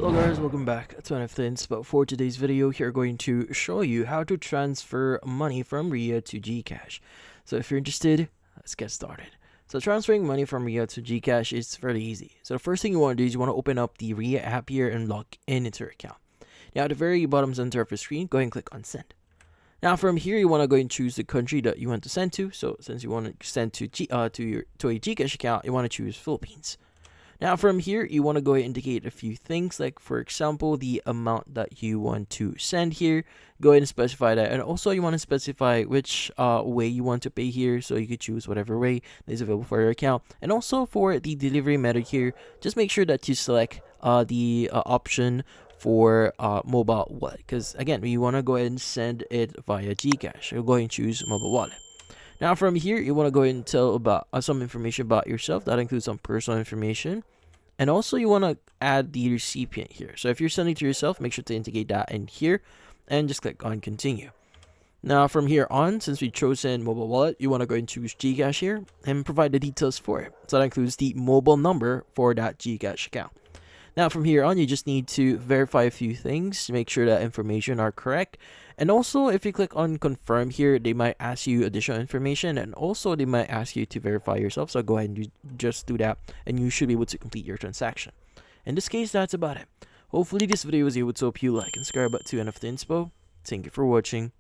Hello guys, welcome back to NFT Inspo. For today's video, here we're going to show you how to transfer money from RIA to GCash. So if you're interested, let's get started. So transferring money from RIA to GCash is fairly easy. So the first thing you want to do is you want to open up the RIA app here and log in into your account. Now at the very bottom center of the screen, go ahead and click on send. Now from here, you want to go and choose the country that you want to send to. So since you want to send to a GCash account, you want to choose Philippines. Now from here, you want to go ahead and indicate a few things, like for example, the amount that you want to send here. Go ahead and specify that, and also you want to specify which way you want to pay here, so you could choose whatever way that is available for your account. And also for the delivery method here, just make sure that you select the option for mobile wallet, because again, we want to go ahead and send it via GCash. You'll go ahead and choose mobile wallet. Now from here, you want to go ahead and tell about some information about yourself. That includes some personal information. And also you want to add the recipient here. So if you're sending to yourself, make sure to indicate that in here and just click on continue. Now from here on, since we've chosen mobile wallet, you want to go and choose GCash here and provide the details for it. So that includes the mobile number for that GCash account. Now from here on, you just need to verify a few things to make sure that information are correct. And also if you click on confirm here, they might ask you additional information, and also they might ask you to verify yourself. So go ahead and just do that and you should be able to complete your transaction. In this case, that's about it. Hopefully this video was able to help you like and subscribe to NFT Inspo. Thank you for watching.